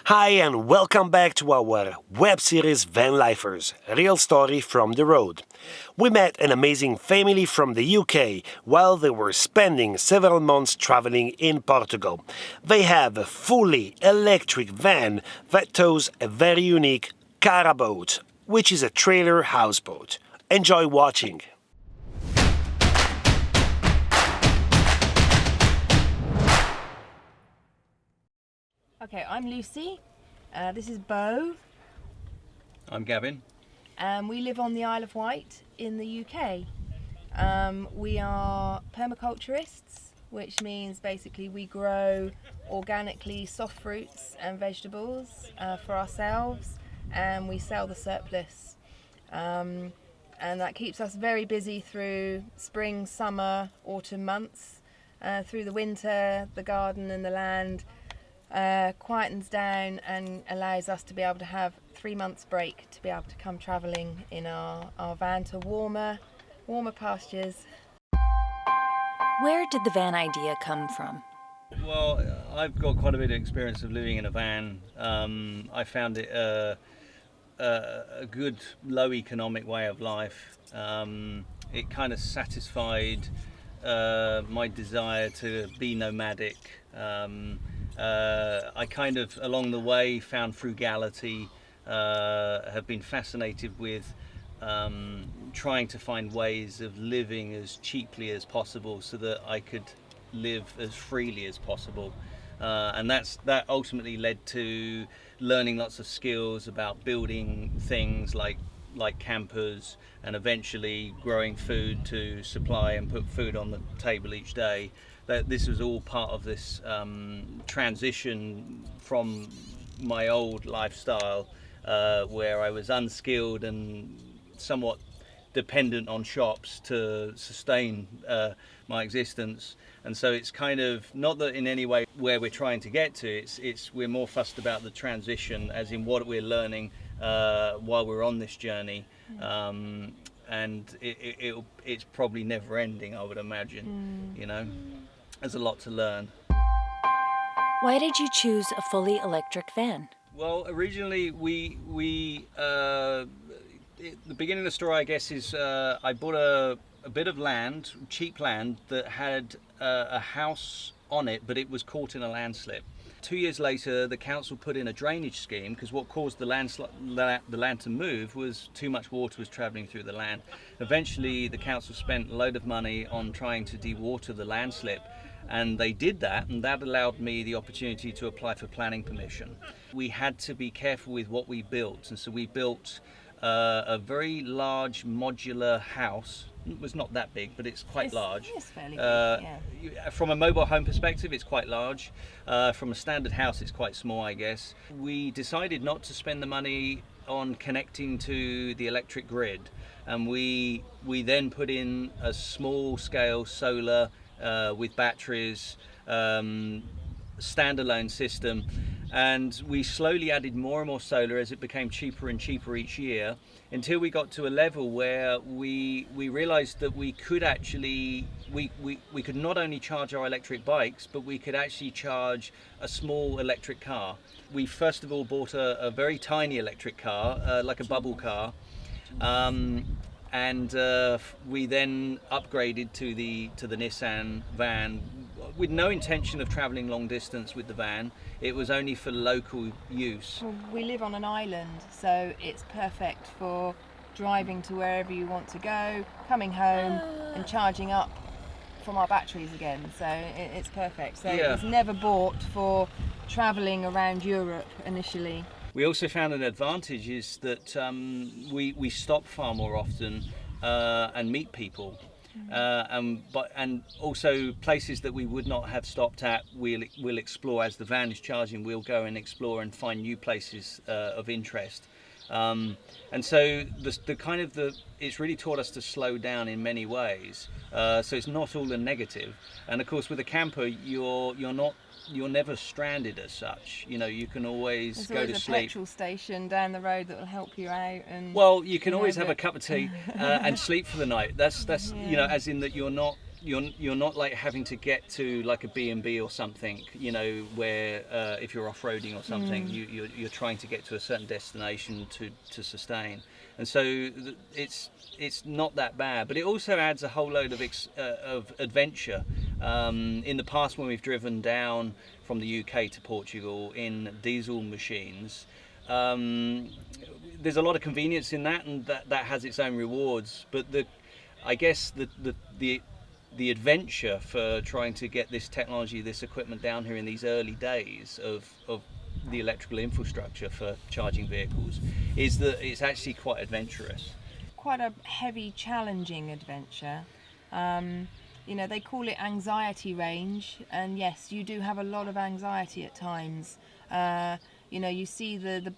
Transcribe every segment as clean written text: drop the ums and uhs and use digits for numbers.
Hi and welcome back to our web series Van Lifers, real story from the road. We met an amazing family from the UK while they were spending several months traveling in Portugal. They have a fully electric van that tows a very unique Caraboat, which is a trailer houseboat. Enjoy watching. Okay, I'm Lucy. This is Bo. I'm Gavin. We live on the Isle of Wight in the UK. We are permaculturists, which means basically we grow organically soft fruits and vegetables for ourselves, and we sell the surplus. And that keeps us very busy through spring, summer, autumn months. Through the winter, the garden and the land quietens down and allows us to be able to have 3 months break to be able to come travelling in our van to warmer pastures. Where did the van idea come from? Well, I've got quite a bit of experience of living in a van. I found it a good low economic way of life. It kind of satisfied my desire to be nomadic. I kind of, along the way, found frugality, have been fascinated with trying to find ways of living as cheaply as possible so that I could live as freely as possible. And that ultimately led to learning lots of skills about building things like campers, and eventually growing food to supply and put food on the table each day. That this was all part of this transition from my old lifestyle, where I was unskilled and somewhat dependent on shops to sustain my existence. And so it's kind of not that in any way where we're trying to get to. It's we're more fussed about the transition, as in what we're learning while we're on this journey. And it's probably never ending, I would imagine. You know, there's a lot to learn. Why did you choose a fully electric van? Well, originally we the beginning of the story, I guess, is I bought a bit of land, cheap land, that had a house on it, but it was caught in a landslip. 2 years later, the council put in a drainage scheme, because what caused the land to move was too much water was travelling through the land. Eventually, the council spent a load of money on trying to dewater the landslip, and they did that, and that allowed me the opportunity to apply for planning permission. We had to be careful with what we built, and so we built a very large modular house. It was not that big, but it's quite large. It's fairly big, yeah. From a mobile home perspective, it's quite large. From a standard house, it's quite small, I guess. We decided not to spend the money on connecting to the electric grid, and we then put in a small-scale solar with batteries, standalone system. And we slowly added more and more solar as it became cheaper and cheaper each year, until we got to a level where we realized that we could actually, we could not only charge our electric bikes, but we could actually charge a small electric car. We first of all bought a very tiny electric car, like a bubble car, and we then upgraded to the Nissan van, with no intention of travelling long distance with the van. It was only for local use. Well, we live on an island, so it's perfect for driving to wherever you want to go, coming home and charging up from our batteries again. So it's perfect. So Yeah. It was never bought for travelling around Europe initially. We also found an advantage is that we stop far more often and meet people. And also places that we would not have stopped at, we'll explore. As the van is charging, we'll go and explore and find new places of interest. And so it's really taught us to slow down in many ways. So it's not all a negative. And of course, with a camper, you're never stranded as such. You know, you can always go to sleep. There's always a petrol station down the road that will help you out. And well, you can always have a cup of tea and sleep for the night. That's Yeah. You know, as in that you're you're not like having to get to like a B&B or something, you know, where if you're off-roading or something, you're trying to get to a certain destination to sustain, and so it's not that bad, but it also adds a whole load of adventure. In the past, when we've driven down from the UK to Portugal in diesel machines, there's a lot of convenience in that, and that has its own rewards. But I guess the adventure for trying to get this technology, this equipment down here in these early days of the electrical infrastructure for charging vehicles is that it's actually quite adventurous. Quite a heavy, challenging adventure. You know, they call it anxiety range, and yes, you do have a lot of anxiety at times. You know, you see the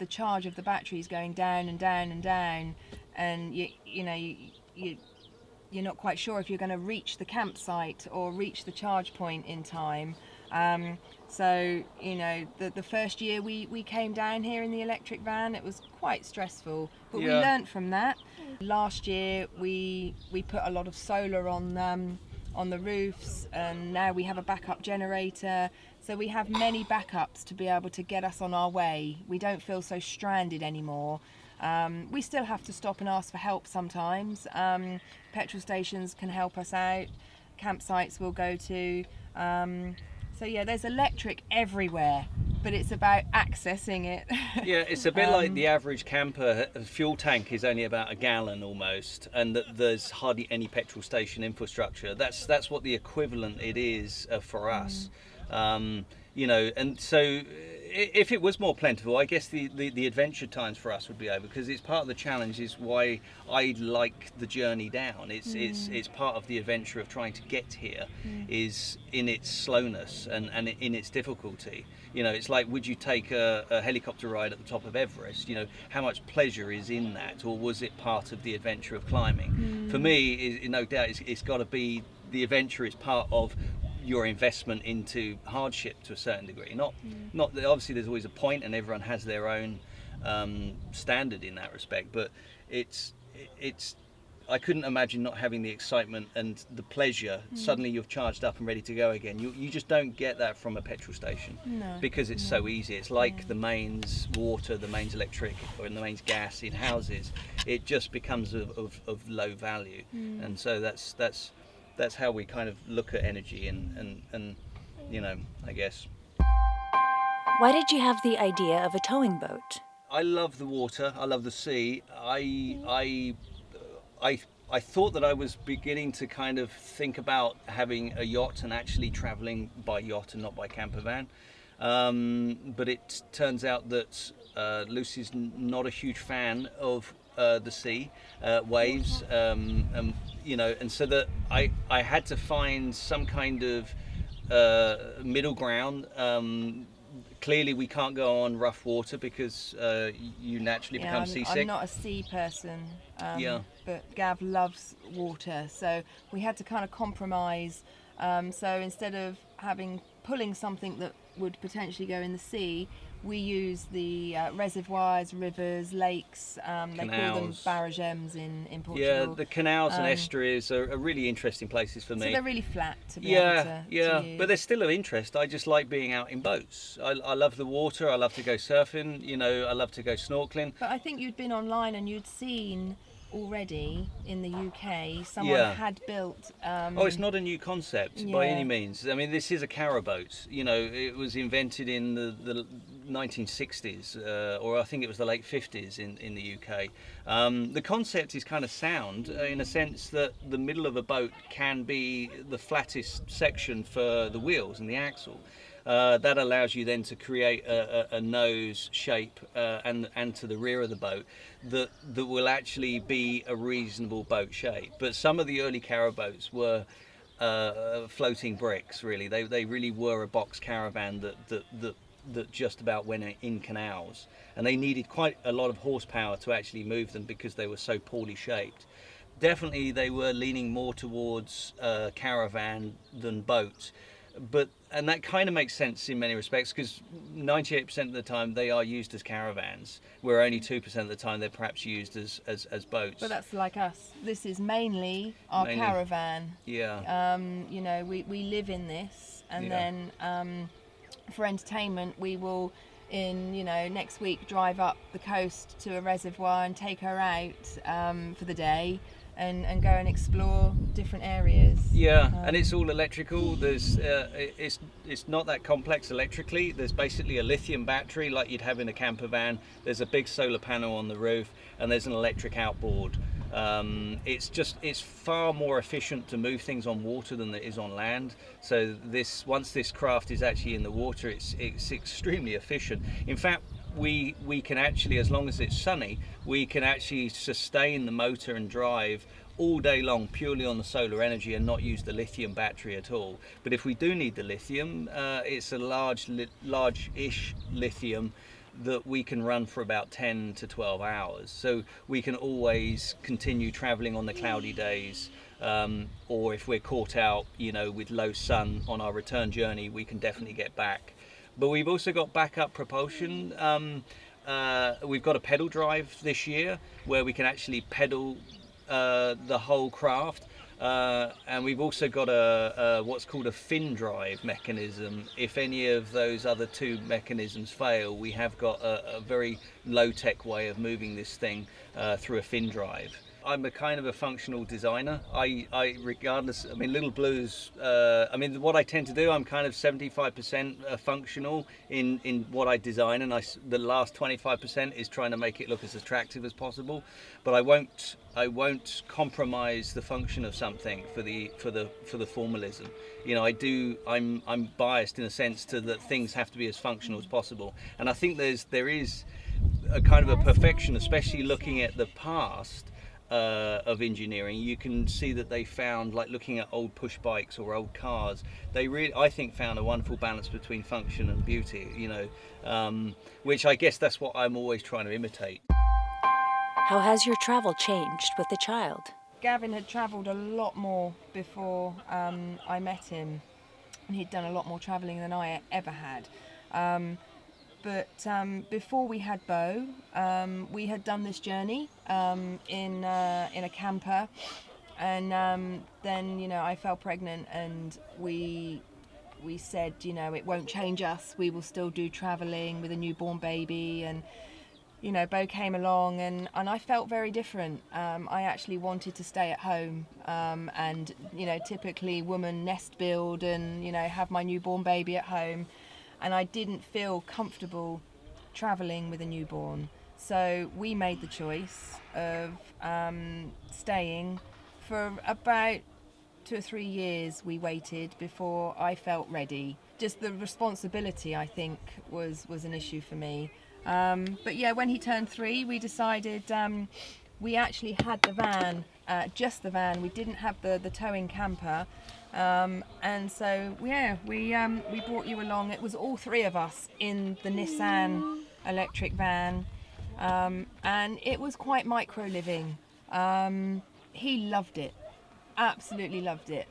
charge of the batteries going down and down and down, and you're not quite sure if you're going to reach the campsite or reach the charge point in time. So, you know, the first year we came down here in the electric van, it was quite stressful, but we learnt from that. Last year we put a lot of solar on the roofs, and now we have a backup generator. So we have many backups to be able to get us on our way. We don't feel so stranded anymore. We still have to stop and ask for help sometimes. Petrol stations can help us out. Campsites we'll go to. So yeah, there's electric everywhere, but it's about accessing it. Yeah, it's a bit like the average camper. Fuel tank is only about a gallon almost, and there's hardly any petrol station infrastructure. That's what the equivalent it is for us. You know, and so if it was more plentiful, I guess the adventure times for us would be over, because it's part of the challenge, is why I like the journey down. It's part of the adventure of trying to get here, is in its slowness and in its difficulty. You know, it's like, would you take a helicopter ride at the top of Everest? You know, how much pleasure is in that, or was it part of the adventure of climbing? For me, no doubt, it's got to be the adventure is part of your investment into hardship to a certain degree. Not that obviously there's always a point, and everyone has their own standard in that respect, but it's I couldn't imagine not having the excitement and the pleasure. Suddenly you're charged up and ready to go again. You just don't get that from a petrol station, because it's so easy. It's like the mains water, the mains electric, or the mains gas in houses. It just becomes of low value, and so that's how we kind of look at energy and you know, I guess. Why did you have the idea of a towing boat? I love the water. I love the sea. I thought that I was beginning to kind of think about having a yacht and actually traveling by yacht and not by camper van. But it turns out that Lucy's not a huge fan of the sea, waves, you know, and so that I had to find some kind of middle ground. Clearly we can't go on rough water because you naturally become seasick. I'm not a sea person, but Gav loves water, so we had to kind of compromise. So instead of pulling something that would potentially go in the sea, we use the reservoirs, rivers, lakes. They call them barragems in Portugal. Yeah, the canals and estuaries are really interesting places for me. So they're really flat to be able to use. But they're still of interest. I just like being out in boats. I love the water. I love to go surfing. You know, I love to go snorkeling. But I think you'd been online and you'd seen already in the UK someone had built it's not a new concept by any means. I mean, this is a caraboat. You know, it was invented in the 1960s, or I think it was the late 50s in the UK. The concept is kind of sound in a sense that the middle of a boat can be the flattest section for the wheels and the axle. That allows you then to create a nose shape and to the rear of the boat that will actually be a reasonable boat shape. But some of the early caraboats were floating bricks. Really, they really were a box caravan that just about went in canals, and they needed quite a lot of horsepower to actually move them because they were so poorly shaped. Definitely, they were leaning more towards caravan than boat. and that kind of makes sense in many respects, because 98% of the time they are used as caravans, where only 2% of the time they're perhaps used as boats. But that's like us. This is mainly our caravan. Yeah. You know, we live in this, and Yeah. then for entertainment we will, next week, drive up the coast to a reservoir and take her out for the day and go and explore different areas. Yeah, and it's all electrical. There's it's not that complex electrically. There's basically a lithium battery like you'd have in a camper van. There's a big solar panel on the roof, and there's an electric outboard. It's far more efficient to move things on water than it is on land. So once this craft is actually in the water, it's extremely efficient. In fact, we can actually, as long as it's sunny, we can actually sustain the motor and drive all day long purely on the solar energy and not use the lithium battery at all. But if we do need the lithium, it's a large-ish lithium that we can run for about 10 to 12 hours. So we can always continue traveling on the cloudy days, or if we're caught out, with low sun on our return journey, we can definitely get back. But we've also got backup propulsion. We've got a pedal drive this year where we can actually pedal the whole craft. And we've also got a what's called a fin drive mechanism. If any of those other two mechanisms fail, we have got a very low-tech way of moving this thing through a fin drive. I'm a kind of a functional designer. Little Blues, what I tend to do, I'm kind of 75% functional in what I design, and the last 25% is trying to make it look as attractive as possible. But I won't compromise the function of something for the formalism. I'm biased in a sense to that things have to be as functional as possible. And I think there is a kind of a perfection, especially looking at the past of engineering. You can see that they found, like looking at old push bikes or old cars, they really, I think, found a wonderful balance between function and beauty, which I guess that's what I'm always trying to imitate. How has your travel changed with the child? Gavin had travelled a lot more before I met him, and he'd done a lot more travelling than I ever had. But before we had Bo, we had done this journey in a camper, and then I fell pregnant, and we said it won't change us. We will still do travelling with a newborn baby, and Bo came along, and I felt very different. I actually wanted to stay at home, and typically woman nest build and have my newborn baby at home. And I didn't feel comfortable travelling with a newborn. So we made the choice of staying for about 2 or 3 years. We waited before I felt ready. Just the responsibility, I think, was an issue for me. But yeah, when he turned 3, we decided we actually had the van, just the van. We didn't have the towing camper. And so we brought you along. It was all 3 of us in the Nissan electric van, and it was quite micro living. He loved it, absolutely loved it.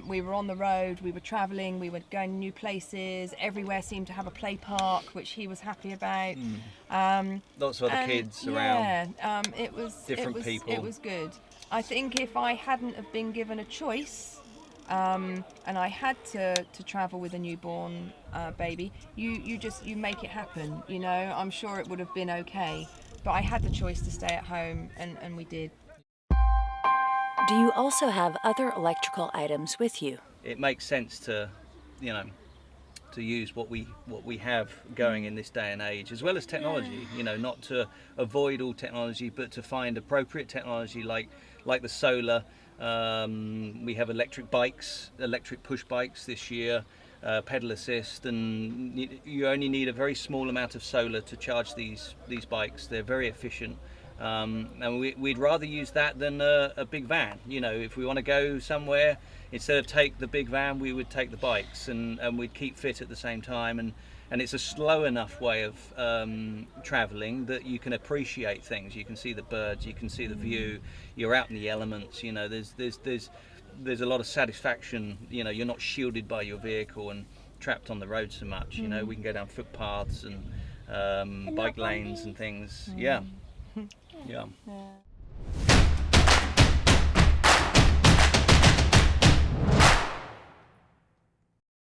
We were on the road, we were travelling, we were going new places. Everywhere seemed to have a play park, which he was happy about. Lots of other kids around. Yeah, it was different people. It was good. I think if I hadn't have been given a choice, and I had to travel with a newborn baby, you make it happen. I'm sure it would have been okay, but I had the choice to stay at home, and we did. Do you also have other electrical items with you? It makes sense to use what we have going in this day and age, as well as technology. Not to avoid all technology, but to find appropriate technology like the solar. We have electric push bikes this year, pedal assist, and you only need a very small amount of solar to charge these bikes. They're very efficient. And we'd rather use that than a big van. If we want to go somewhere, instead of take the big van, we would take the bikes, and we'd keep fit at the same time. And it's a slow enough way of traveling that you can appreciate things. You can see the birds, you can see the view. You're out in the elements. there's a lot of satisfaction. You know, you're not shielded by your vehicle and trapped on the road so much. You know, we can go down footpaths and bike lanes and things. Yeah. Yeah.